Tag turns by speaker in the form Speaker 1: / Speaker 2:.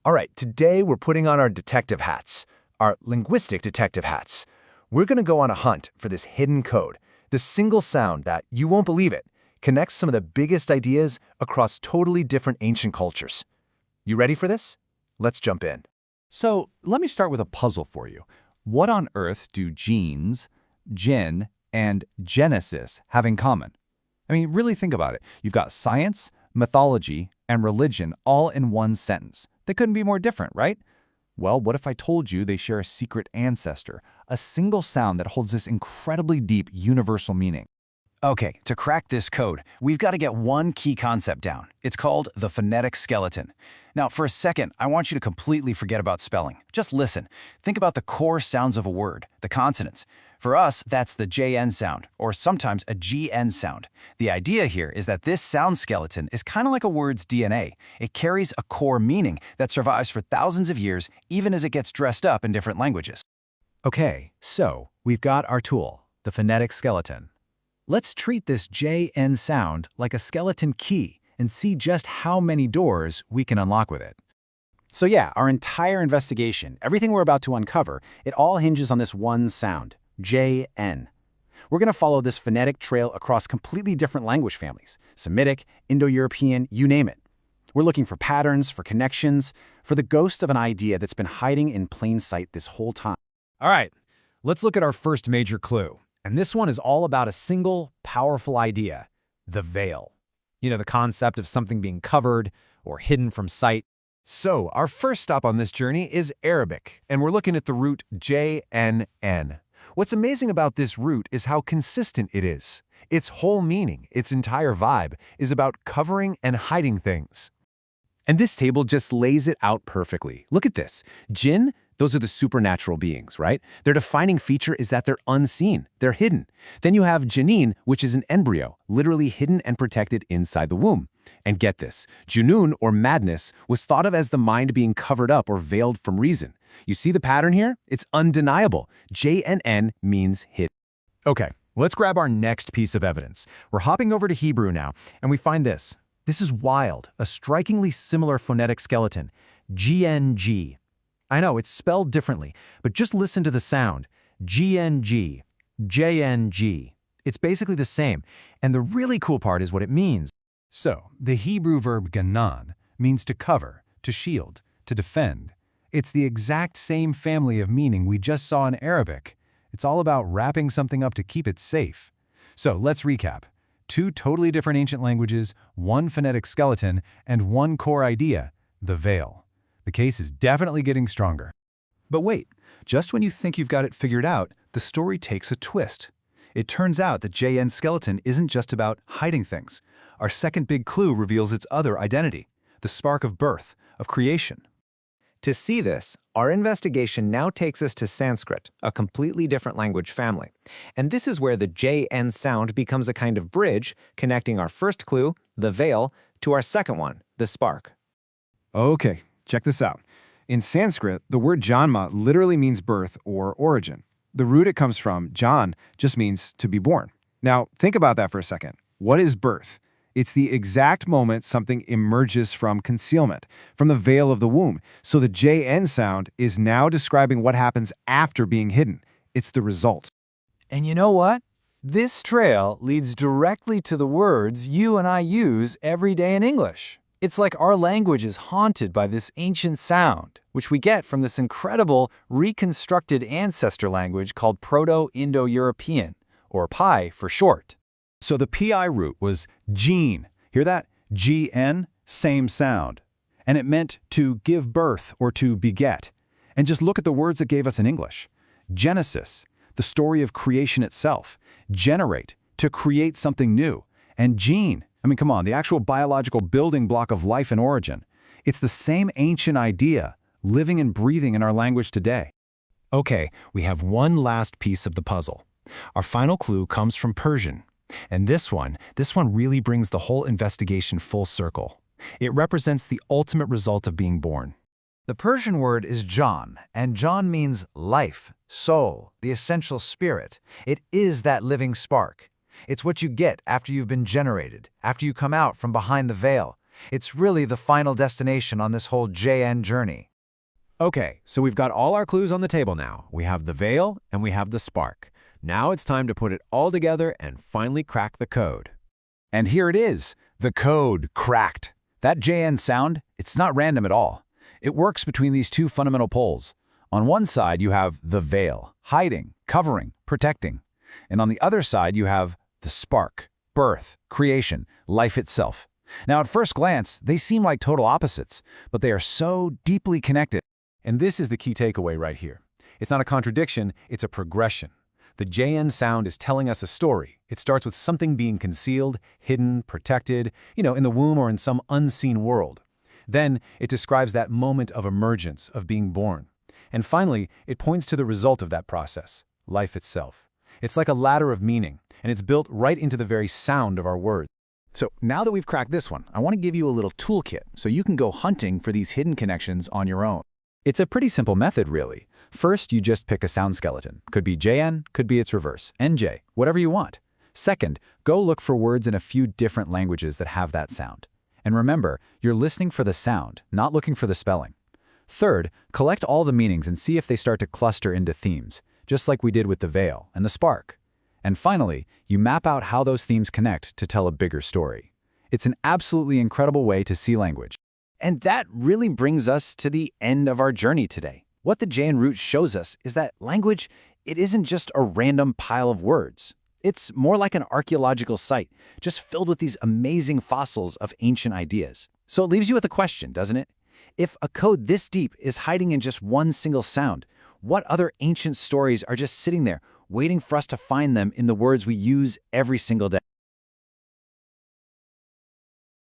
Speaker 1: All right, today we're putting on our detective hats, our linguistic detective hats. We're going to go on a hunt for this hidden code, this single sound that, you won't believe it, connects some of the biggest ideas across totally different ancient cultures. You ready for this? Let's jump in.
Speaker 2: So let me start with a puzzle for you. What on earth do genes, Jinn, and Genesis have in common? I mean, really think about it. You've got science, mythology, and religion all in one sentence. They couldn't be more different, right? Well, what if I told you they share a secret ancestor, a single sound that holds this incredibly deep universal meaning?
Speaker 3: Okay, to crack this code, we've got to get one key concept down. It's called the phonetic skeleton. Now, for a second, I want you to completely forget about spelling. Just listen. Think about the core sounds of a word, the consonants. For us, that's the JN sound, or sometimes a GN sound. The idea here is that this sound skeleton is kind of like a word's DNA. It carries a core meaning that survives for thousands of years, even as it gets dressed up in different languages.
Speaker 4: Okay, so we've got our tool, the phonetic skeleton. Let's treat this JN sound like a skeleton key and see just how many doors we can unlock with it. So yeah, our entire investigation, everything we're about to uncover, it all hinges on this one sound, JN. We're going to follow this phonetic trail across completely different language families, Semitic, Indo-European, you name it. We're looking for patterns, for connections, for the ghost of an idea that's been hiding in plain sight this whole time.
Speaker 5: All right, let's look at our first major clue. And this one is all about a single, powerful idea, the veil. You know, the concept of something being covered or hidden from sight.
Speaker 1: So, our first stop on this journey is Arabic, and we're looking at the root JNN. What's amazing about this root is how consistent it is. Its whole meaning, its entire vibe, is about covering and hiding things. And this table just lays it out perfectly. Look at this. Jinn, those are the supernatural beings, right? Their defining feature is that they're unseen, they're hidden. Then you have Janine, which is an embryo, literally hidden and protected inside the womb. And get this, Junun, or madness, was thought of as the mind being covered up or veiled from reason. You see the pattern here? It's undeniable. JNN means hidden.
Speaker 5: Okay, let's grab our next piece of evidence. We're hopping over to Hebrew now, and we find this. This is wild, a strikingly similar phonetic skeleton, GNG. I know, it's spelled differently, but just listen to the sound. GNG, JNG. It's basically the same, and the really cool part is what it means. So, the Hebrew verb ganan means to cover, to shield, to defend. It's the exact same family of meaning we just saw in Arabic. It's all about wrapping something up to keep it safe. So, let's recap. Two totally different ancient languages, one phonetic skeleton, and one core idea, the veil. The case is definitely getting stronger.
Speaker 4: But wait, just when you think you've got it figured out, the story takes a twist. It turns out that JN skeleton isn't just about hiding things. Our second big clue reveals its other identity, the spark of birth, of creation.
Speaker 6: To see this, our investigation now takes us to Sanskrit, a completely different language family. And this is where the JN sound becomes a kind of bridge connecting our first clue, the veil, to our second one, the spark.
Speaker 1: Okay, check this out. In Sanskrit, the word janma literally means birth or origin. The root it comes from, jan, just means to be born. Now, think about that for a second. What is birth? It's the exact moment something emerges from concealment, from the veil of the womb. So the JN sound is now describing what happens after being hidden. It's the result.
Speaker 5: And you know what? This trail leads directly to the words you and I use every day in English. It's like our language is haunted by this ancient sound, which we get from this incredible reconstructed ancestor language called Proto-Indo-European, or PI for short.
Speaker 2: So the PI root was gene. Hear that? GN, same sound. And it meant to give birth or to beget. And just look at the words it gave us in English. Genesis, the story of creation itself. Generate, to create something new. And gene, I mean, come on, the actual biological building block of life and origin. It's the same ancient idea, living and breathing in our language today.
Speaker 5: Okay, we have one last piece of the puzzle. Our final clue comes from Persian. And this one really brings the whole investigation full circle. It represents the ultimate result of being born.
Speaker 7: The Persian word is Jan, and Jan means life, soul, the essential spirit. It is that living spark. It's what you get after you've been generated, after you come out from behind the veil. It's really the final destination on this whole JN journey.
Speaker 5: Okay, so we've got all our clues on the table now. We have the veil and we have the spark. Now it's time to put it all together and finally crack the code.
Speaker 2: And here it is, the code cracked. That JN sound, it's not random at all. It works between these two fundamental poles. On one side, you have the veil, hiding, covering, protecting. And on the other side, you have the spark, birth, creation, life itself. Now, at first glance, they seem like total opposites, but they are so deeply connected.
Speaker 1: And this is the key takeaway right here. It's not a contradiction, it's a progression. The JN sound is telling us a story. It starts with something being concealed, hidden, protected, in the womb or in some unseen world. Then it describes that moment of emergence, of being born. And finally, it points to the result of that process, life itself. It's like a ladder of meaning, and it's built right into the very sound of our words.
Speaker 4: So now that we've cracked this one, I want to give you a little toolkit so you can go hunting for these hidden connections on your own.
Speaker 5: It's a pretty simple method, really. First, you just pick a sound skeleton. Could be JN, could be its reverse, NJ, whatever you want. Second, go look for words in a few different languages that have that sound. And remember, you're listening for the sound, not looking for the spelling. Third, collect all the meanings and see if they start to cluster into themes, just like we did with the veil and the spark. And finally, you map out how those themes connect to tell a bigger story. It's an absolutely incredible way to see language.
Speaker 3: And that really brings us to the end of our journey today. What the JN root shows us is that language, it isn't just a random pile of words. It's more like an archaeological site, just filled with these amazing fossils of ancient ideas. So it leaves you with a question, doesn't it? If a code this deep is hiding in just one single sound, what other ancient stories are just sitting there, waiting for us to find them in the words we use every single day?